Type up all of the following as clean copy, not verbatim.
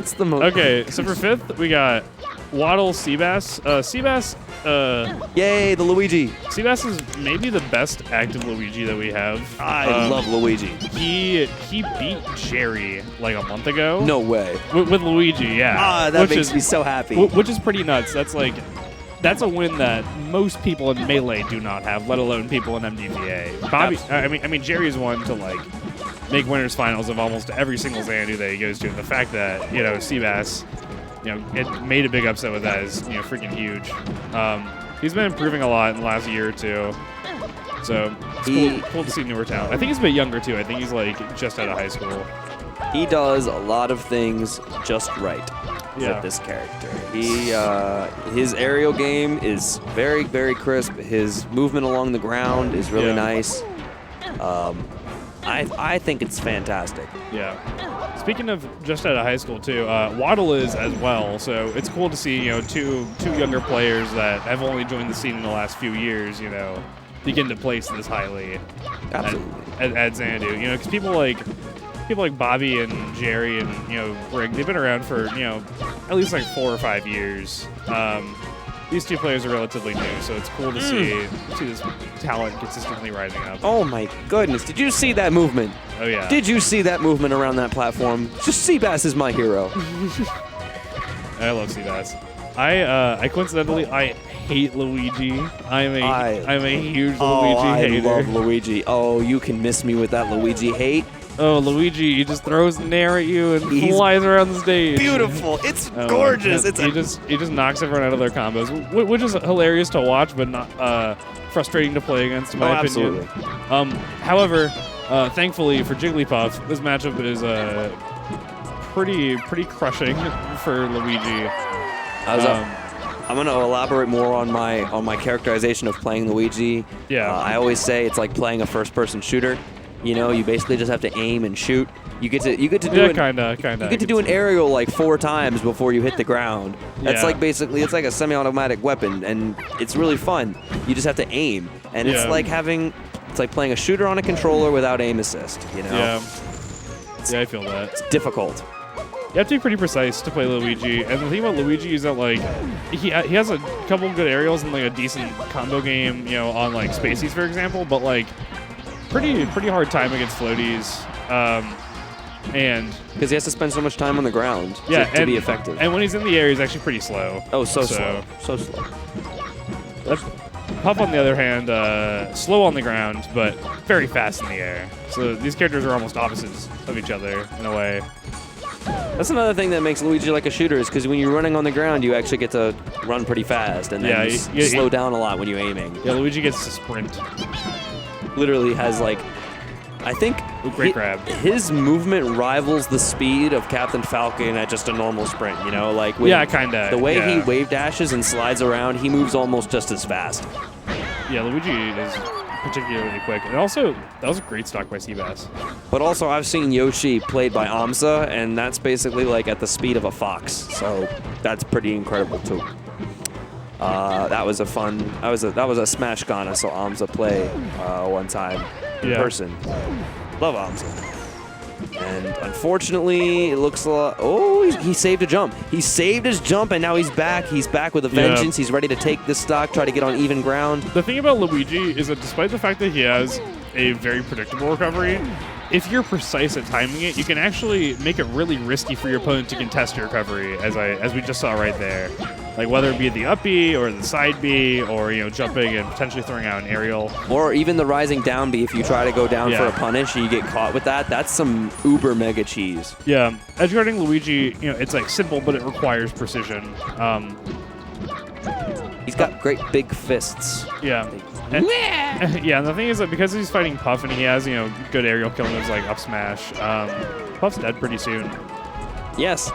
That's the most. Okay, so for 5th, we got Waddle, Seabass. Seabass. Yay, the Luigi. Seabass is maybe the best active Luigi that we have. I love Luigi. He beat Jerry like a month ago. No way. With Luigi, yeah. That makes me so happy. Which is pretty nuts. That's a win that most people in Melee do not have, let alone people in MDVA. Bobby, I mean, Jerry's won to make winners finals of almost every single Xanadu that he goes to. And the fact that Seabass, it made a big upset with that is freaking huge. He's been improving a lot in the last year or two. So it's cool to see newer talent. I think he's a bit younger too. I think he's just out of high school. He does a lot of things just right with this character. His aerial game is very, very crisp. His movement along the ground is really nice. I think it's fantastic. Yeah. Speaking of just out of high school too, Waddle is as well. So it's cool to see two younger players that have only joined the scene in the last few years begin to place this highly. Absolutely. At Xanadu. Because people like Bobby and Jerry and Greg, they've been around for at least 4 or 5 years. These two players are relatively new, so it's cool to see this talent consistently rising up. Oh my goodness! Did you see that movement? Oh yeah. Did you see that movement around that platform? Just Seabass is my hero. I love Seabass. I coincidentally hate Luigi. I'm a huge Luigi hater. I love Luigi. Oh, you can miss me with that Luigi hate. Oh, Luigi, he just throws an air at you and flies around the stage. Beautiful. It's gorgeous. He just knocks everyone out of their combos, which is hilarious to watch, but not frustrating to play against, in my opinion. Absolutely. However, thankfully for Jigglypuff, this matchup is pretty crushing for Luigi. I'm going to elaborate more on my characterization of playing Luigi. Yeah. I always say it's like playing a first-person shooter. You basically just have to aim and shoot. You get to do kinda. You get to do an aerial 4 times before you hit the ground. That's basically it's like a semi-automatic weapon, and it's really fun. You just have to aim, and it's like playing a shooter on a controller without aim assist. Yeah. Yeah, I feel that. It's difficult. You have to be pretty precise to play Luigi, and the thing about Luigi is that he has a couple good aerials and a decent combo game, on Spaceys for example, but pretty hard time against floaties, and because he has to spend so much time on the ground to be effective. And when he's in the air, he's actually pretty slow. Oh, so slow. Puff, on the other hand, slow on the ground, but very fast in the air. So these characters are almost opposites of each other in a way. That's another thing that makes Luigi like a shooter is because when you're running on the ground, you actually get to run pretty fast, and then you slow down a lot when you're aiming. Yeah, Luigi gets to sprint. Literally has I think great grab. His movement rivals the speed of Captain Falcon at just a normal sprint. Kinda. The way he wave dashes and slides around, he moves almost just as fast. Yeah, Luigi is particularly quick, and also that was a great stock by Seabass. But also, I've seen Yoshi played by Amsa, and that's basically at the speed of a fox. So that's pretty incredible too. That was a Smash Gun. I saw Amsa play one time in person. Love Amsa. And unfortunately, it looks like he saved a jump. He saved his jump, and now he's back. He's back with a vengeance. He's ready to take this stock, try to get on even ground. The thing about Luigi is that despite the fact that he has a very predictable recovery, if you're precise at timing it, you can actually make it really risky for your opponent to contest your recovery, as we just saw right there. Whether it be the up B or the side B, or jumping and potentially throwing out an aerial, or even the rising down B. If you try to go down for a punish and you get caught with that, that's some uber mega cheese. Yeah, edgeguarding Luigi, it's simple, but it requires precision. He's got great big fists. Yeah. And the thing is that because he's fighting Puff and he has, good aerial kill moves like up smash, Puff's dead pretty soon. Yes.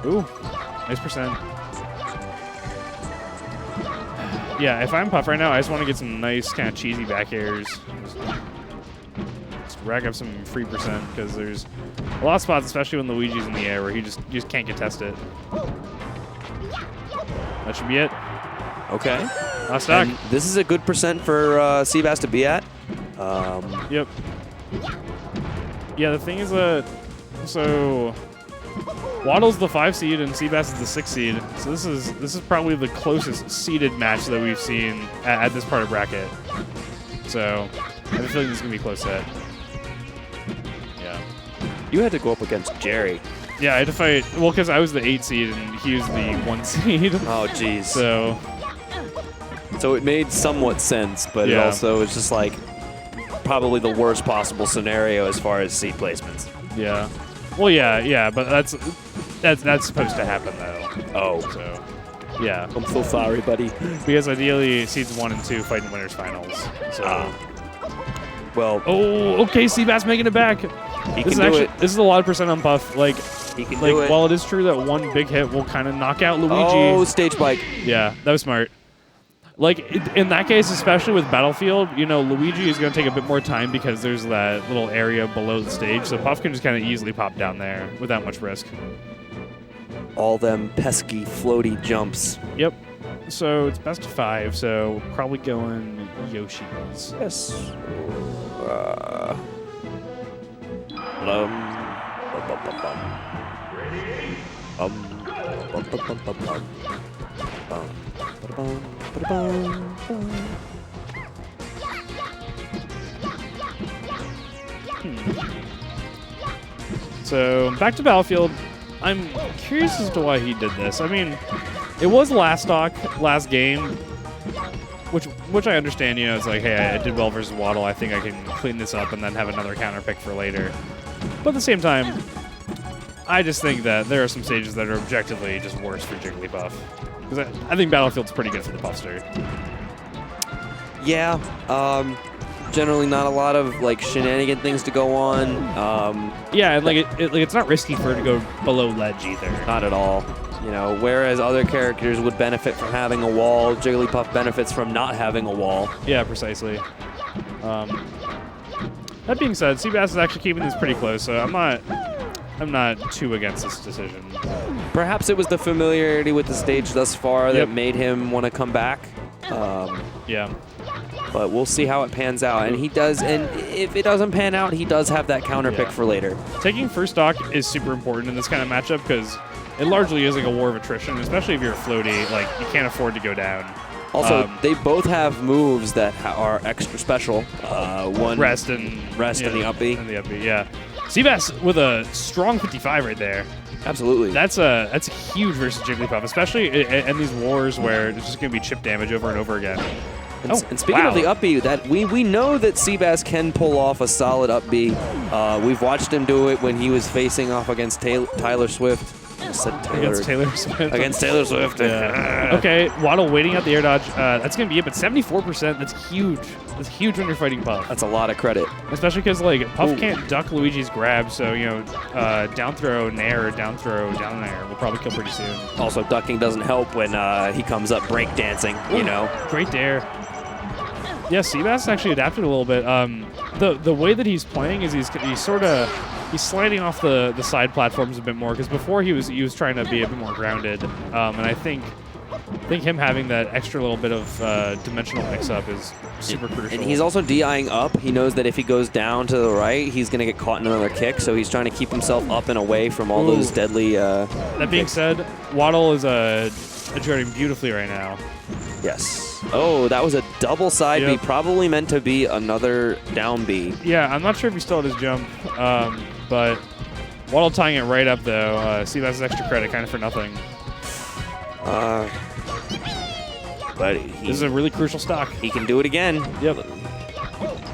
Ooh, nice percent. Yeah, if I'm Puff right now, I just want to get some nice kind of cheesy back airs. Just rack up some free percent, because there's a lot of spots, especially when Luigi's in the air, where you just can't contest it. That should be it. Okay. Last stock. And this is a good percent for Seabass to be at. Yep. Yeah, the thing is that, so Waddle's the 5 seed and Seabass is the 6 seed. So this is probably the closest seeded match that we've seen at this part of bracket. So I have a feeling this is gonna be close set. Yeah. You had to go up against Jerry. Yeah, I had to fight. Well, because I was the 8 seed and he was the 1 seed. Oh, jeez. So it made somewhat sense, but it also was just like probably the worst possible scenario as far as seed placements. yeah. Well, yeah, but that's supposed to happen though. Oh. So yeah. I'm so sorry, buddy. Because ideally, seeds 1 and 2 fight in winners finals. So. Well. Oh, okay. Seabass making it back. He can do it. This is a lot of percent on Puff. Like, he can do it. While it is true that one big hit will kind of knock out Luigi. Oh, stage bike. Yeah, that was smart. Like, in that case, especially with Battlefield, you know, Luigi is going to take a bit more time because there's that little area below the stage, so Puff can just kind of easily pop down there without much risk. All them pesky, floaty jumps. Yep. So it's best of 5, so probably going Yoshi's. Yes. So back to Battlefield. I'm curious as to why he did this. I mean, it was last game, which I understand. You know, it's like, hey, I did well versus Waddle. I think I can clean this up and then have another counter pick for later. But at the same time, I just think that there are some stages that are objectively just worse for Jigglypuff. Because I think Battlefield's pretty good for the Puffster. Yeah. Generally not a lot of like shenanigan things to go on. Yeah, and like it's not risky for it to go below ledge either. Not at all. You know, whereas other characters would benefit from having a wall, Jigglypuff benefits from not having a wall. Yeah, precisely. That being said, Seabass is actually keeping this pretty close, so I'm not too against this decision. Perhaps it was the familiarity with the stage thus far that made him want to come back. Yeah. But we'll see how it pans out. And he does, and if it doesn't pan out, he does have that counter pick for later. Taking first stock is super important in this kind of matchup because it largely is like a war of attrition, especially if you're floaty. Like, you can't afford to go down. Also, they both have moves that are extra special. One rest and the up B. And the up B, yeah. Seabass with a strong 55 right there. Absolutely. That's a huge versus Jigglypuff, especially in these wars where it's just going to be chip damage over and over again. And speaking of the up B, that we know that Seabass can pull off a solid up B. We've watched him do it when he was facing off against Tyler Swift. Against Taylor Swift. Against Taylor Swift. Okay, Waddle waiting out the air dodge. That's going to be it, but 74%, that's huge. That's huge when you're fighting Puff. That's a lot of credit. Especially because, like, Puff can't duck Luigi's grab, so, you know, down throw, nair, or down throw, down nair will probably kill pretty soon. Also, ducking doesn't help when he comes up breakdancing, you know. Great dare. Yeah, Seabass actually adapted a little bit. The way that he's playing is he's sliding off the side platforms a bit more because before he was trying to be a bit more grounded, and I think him having that extra little bit of dimensional mix-up is super crucial. And he's also DIing up. He knows that if he goes down to the right, he's going to get caught in another kick, so he's trying to keep himself up and away from all those deadly That being said, Waddle is adjourning beautifully right now. Yes. Oh, that was a double side B, probably meant to be another down B. Yeah, I'm not sure if he still had his jump, but Waddle tying it right up, though. Seabass' extra credit kind of for nothing. But this is a really crucial stock. He can do it again. Yep.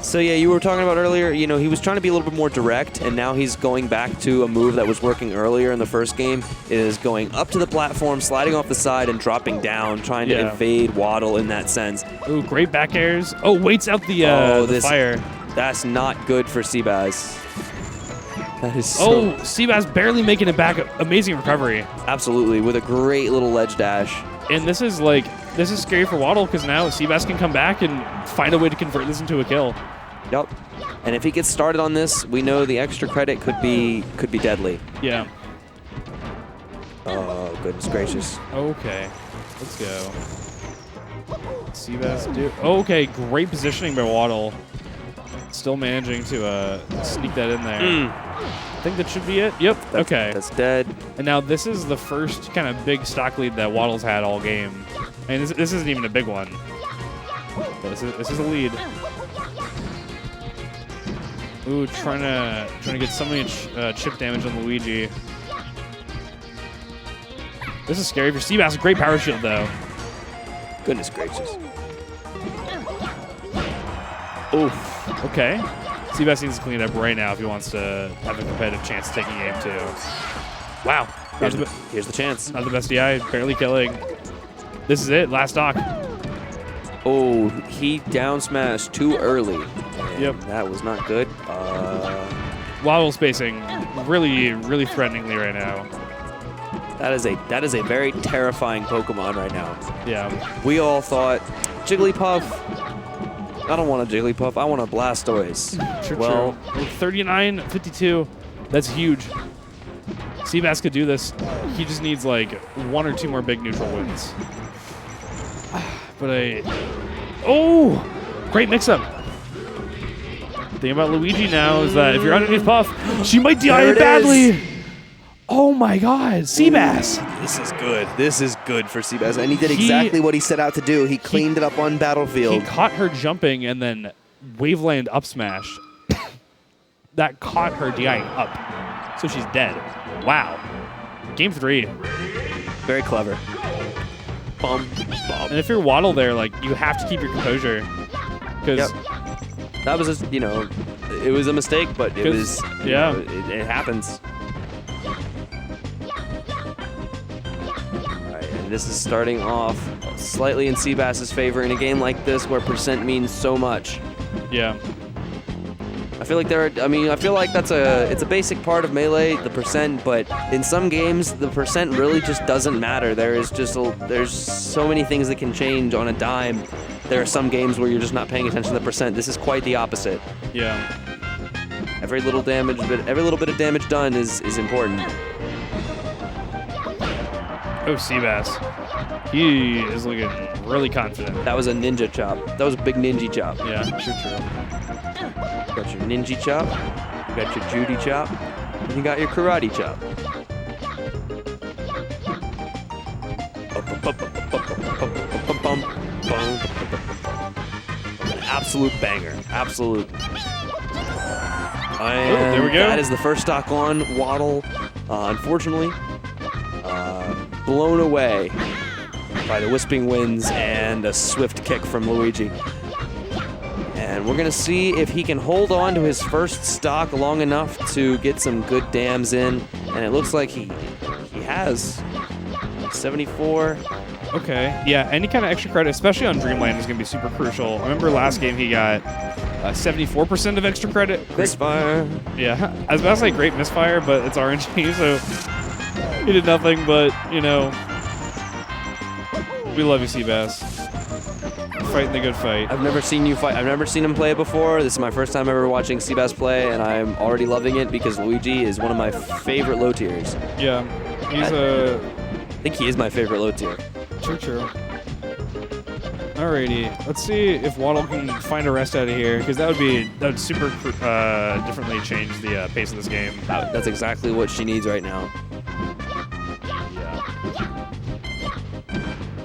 So yeah, you were talking about earlier, you know, he was trying to be a little bit more direct, and now he's going back to a move that was working earlier in the first game, is going up to the platform, sliding off the side, and dropping down, trying to evade Waddle in that sense. Ooh, great back airs. Oh, waits out the fire. That's not good for Seabass. That is so... Seabass barely making it back. Amazing recovery. Absolutely, with a great little ledge dash. And this is scary for Waddle because now Seabass can come back and find a way to convert this into a kill. Yep. And if he gets started on this, we know the extra credit could be deadly. Yeah. Oh, goodness gracious. Okay. Let's go. Seabass do. Okay, great positioning by Waddle. Still managing to sneak that in there. think that should be it. Yep. Okay. That's dead. And now this is the first kind of big stock lead that Waddle's had all game. And this isn't even a big one. But this is a lead. Ooh, trying to get so much chip damage on Luigi. This is scary for Seabass. Great power shield though. Goodness gracious. Oof. Okay. Seabass needs to clean it up right now if he wants to have a competitive chance of taking game 2. Wow. Here's the chance. Not the best DI, barely killing. This is it, last stock. Oh, he down smashed too early. And Yep. That was not good. Waddle spacing really, really threateningly right now. That is a very terrifying Pokemon right now. Yeah. We all thought Jigglypuff. I don't want a Jigglypuff. I want a Blastoise. True. 39-52. That's huge. Seabass could do this. He just needs like 1 or 2 more big neutral wins. But oh, great mix-up. The thing about Luigi now is that if you're underneath Puff, she might DI it badly. Oh my God, Seabass. This is good. This is good for Seabass. And he did exactly what he set out to do. He cleaned it up on Battlefield. He caught her jumping and then Waveland up smash. That caught her DIing up. So she's dead. Wow. Game 3. Very clever. Bum, bum. And if you're Waddle there, like, you have to keep your composure. Because that was just, it was a mistake, but it was, it happens. This is starting off slightly in Seabass's favor in a game like this where percent means so much. Yeah. I feel like it's a basic part of Melee, the percent, but in some games the percent really just doesn't matter. There's so many things that can change on a dime. There are some games where you're just not paying attention to the percent. This is quite the opposite. Yeah. Every little bit of damage done is important. Oh, Seabass. He is looking really confident. That was a ninja chop. That was a big ninja chop. Yeah, true. You got your ninja chop, you got your Judy chop, and you got your karate chop. An absolute banger. Absolute. And there we go. That is the first stock on Waddle. Unfortunately, blown away by the Wisping Winds and a swift kick from Luigi. And we're going to see if he can hold on to his first stock long enough to get some good dams in. And it looks like he has 74. Okay. Yeah, any kind of extra credit, especially on Dreamland, is going to be super crucial. I remember last game he got 74% of extra credit. Misfire. Yeah. I was about to say great misfire, but it's RNG, so he did nothing but, we love you, Seabass. Fighting the good fight. I've never seen you fight. I've never seen him play before. This is my first time ever watching Seabass play, and I'm already loving it because Luigi is one of my favorite low tiers. Yeah. I think he is my favorite low tier. True. Alrighty. Let's see if Waddle can find a rest out of here, because that would super differently change the pace of this game. That's exactly what she needs right now.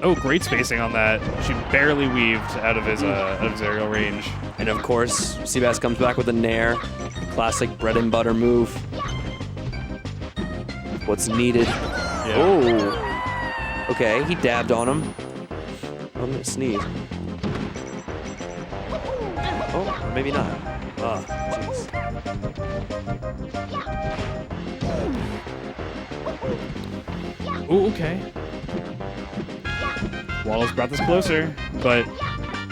Oh, great spacing on that. She barely weaved out of his aerial range. And of course, Seabass comes back with a Nair. Classic bread and butter move. What's needed. Yeah. Oh. Okay, he dabbed on him. I'm gonna sneeze. Oh, or maybe not. Oh, jeez. Oh, okay. Waddle's brought this closer, but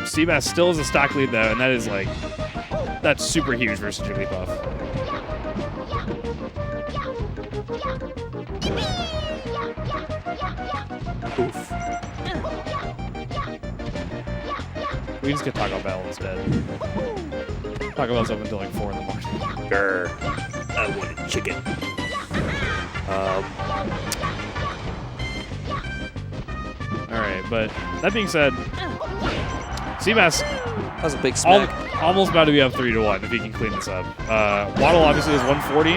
Seabass still is a stock lead though, and that's super huge versus Jigglypuff. Oof. We just get Taco Bell instead. Taco Bell's open until like 4 in the morning. Grr. I wanted chicken. All right, but that being said, Seabass That was a big smack. Almost about to be up 3-1 if he can clean this up. Waddle obviously is 140.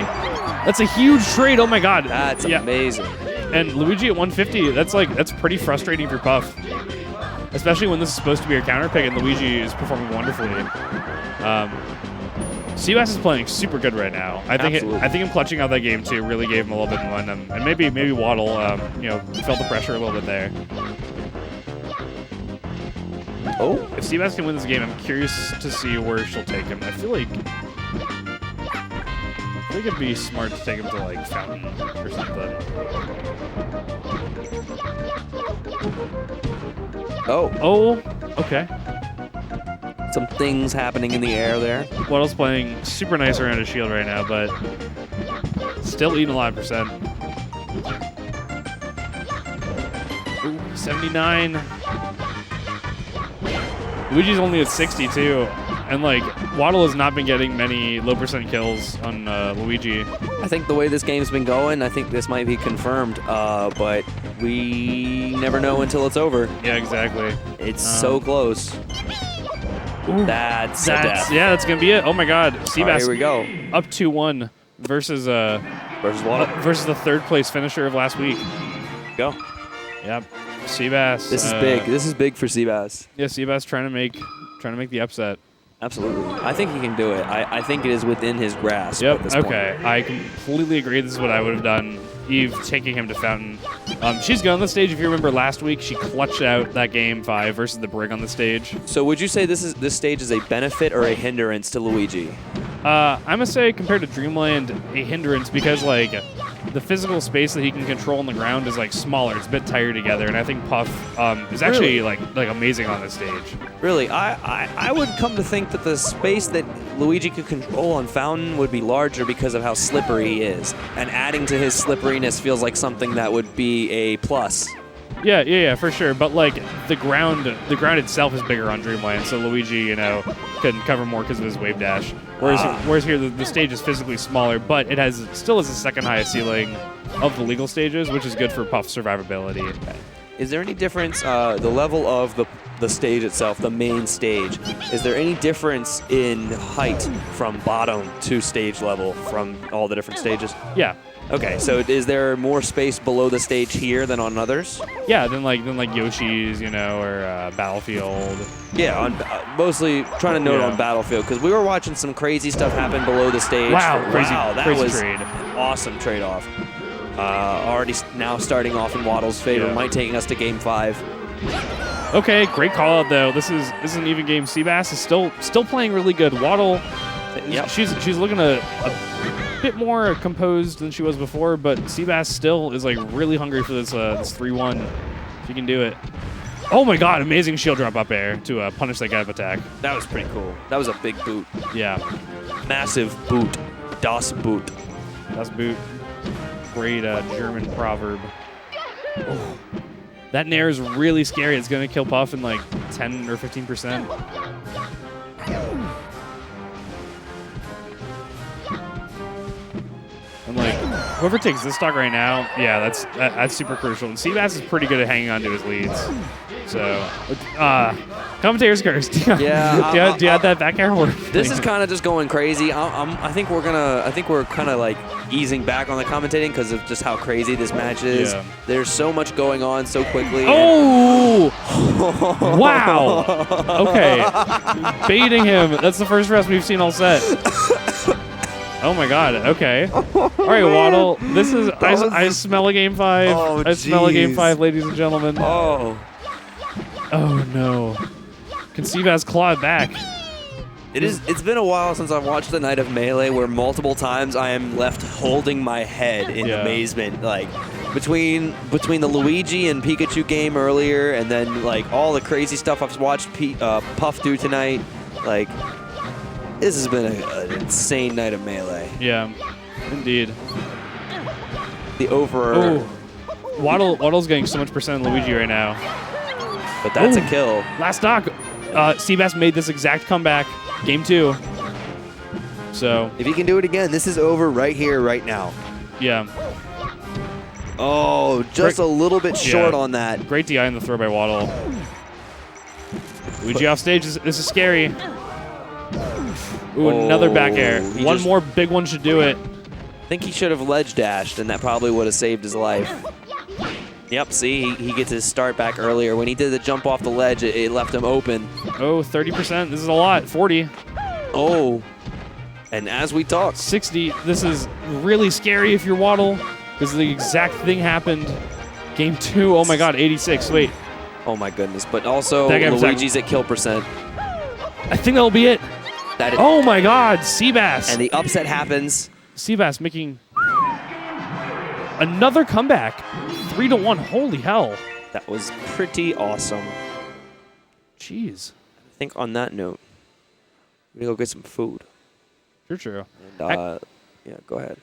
That's a huge trade. Oh my God. That's amazing. And Luigi at 150. That's pretty frustrating for Puff, especially when this is supposed to be your counter pick and Luigi is performing wonderfully. Seabass is playing super good right now. I think him clutching out that game too really gave him a little bit of momentum, and maybe Waddle, felt the pressure a little bit there. Oh, if Seabass can win this game, I'm curious to see where she'll take him. I think it'd be smart to take him to like Fountain or something. Oh, okay. Some things happening in the air there. Waddle's playing super nice around his shield right now, but still eating a lot of percent. Ooh, 79. Luigi's only at 62, and like Waddle has not been getting many low percent kills on Luigi. I think the way this game's been going, I think this might be confirmed, but we never know until it's over. Yeah, exactly. It's so close. Ooh, that's a death. Yeah, that's gonna be it. Oh my God, Seabass. Right, here we go. Up 2-1 versus Waddle versus the third place finisher of last week. Go. Yep. Seabass. This is big. This is big for Seabass. Yeah, Seabass trying to make the upset. Absolutely. I think he can do it. I think it is within his grasp. Yep. At this Okay. point. I completely agree. This is what I would have done. Eve taking him to Fountain. She's good on the stage. If you remember last week, she clutched out that game 5 versus the Brig on the stage. So would you say this stage is a benefit or a hindrance to Luigi? I'm gonna say compared to Dreamland, a hindrance because like the physical space that he can control on the ground is like smaller. It's a bit tighter together, and I think Puff is actually like amazing on this stage. Really, I would come to think that the space that Luigi could control on Fountain would be larger because of how slippery he is, and adding to his slipperiness feels like something that would be a plus. Yeah, for sure. But like the ground itself is bigger on Dreamland, so Luigi, can cover more because of his wave dash. Whereas here the stage is physically smaller, but it still has the second highest ceiling of the legal stages, which is good for Puff's survivability. Is there any difference, the level of the stage itself, the main stage, is there any difference in height from bottom to stage level from all the different stages? Yeah. Okay, so is there more space below the stage here than on others? Yeah, than like Yoshi's, or Battlefield. Yeah, mostly trying to note on Battlefield, because we were watching some crazy stuff happen below the stage. Wow, that crazy was trade. An awesome trade-off. Already now starting off in Waddle's favor, might taking us to Game 5. Okay, great call out though. This is an even game. Seabass is still playing really good. Waddle, she's looking a bit more composed than she was before, but Seabass still is like really hungry for this 3-1. She can do it. Oh my God! Amazing shield drop up air to punish that gap attack. That was pretty cool. That was a big boot. Yeah, massive boot. Das Boot. Das Boot. Great German proverb. Oh. That Nair is really scary. It's going to kill Puff in like 10 or 15%. And like, whoever takes this stock right now, yeah, that's super crucial. And Seabass is pretty good at hanging on to his leads. So, commentator's curse. Do you add that back air? This is kind of just going crazy. I think we're kind of like easing back on the commentating because of just how crazy this match is. Yeah. There's so much going on so quickly. Oh! Wow. Okay. Baiting him. That's the first rest we've seen all set. Oh my God. Okay. All right, Waddle. This is. I smell a game 5. Oh, I smell a game 5, ladies and gentlemen. Oh. Oh no. Can Seabass claw it back? It's been a while since I've watched the Night of Melee where multiple times I am left holding my head in amazement. Like between the Luigi and Pikachu game earlier and then like all the crazy stuff I've watched Puff do tonight. Like this has been an insane Night of Melee. Yeah, indeed. Waddle's getting so much percent on Luigi right now. But that's a kill. Last stock. Seabass made this exact comeback. Game 2. So. If he can do it again, this is over right here, right now. Yeah. Oh, just a little bit short on that. Great DI in the throw by Waddle. Luigi off stage. This is scary. Ooh, another back air. One more big one should do it. I think he should have ledge dashed, and that probably would have saved his life. Yep, see, he gets his start back earlier. When he did the jump off the ledge, it left him open. Oh, 30%. This is a lot. 40. Oh. And as we talk, 60. This is really scary if you're Waddle, because the exact thing happened. Game 2. Oh my God, 86. Wait. Oh my goodness. But also, Luigi's at kill percent. I think that'll be it. Oh my God, Seabass. And the upset happens. Seabass making another comeback. 3-1. Holy hell. That was pretty awesome. Jeez. I think on that note, we're going to go get some food. True. And, yeah, go ahead.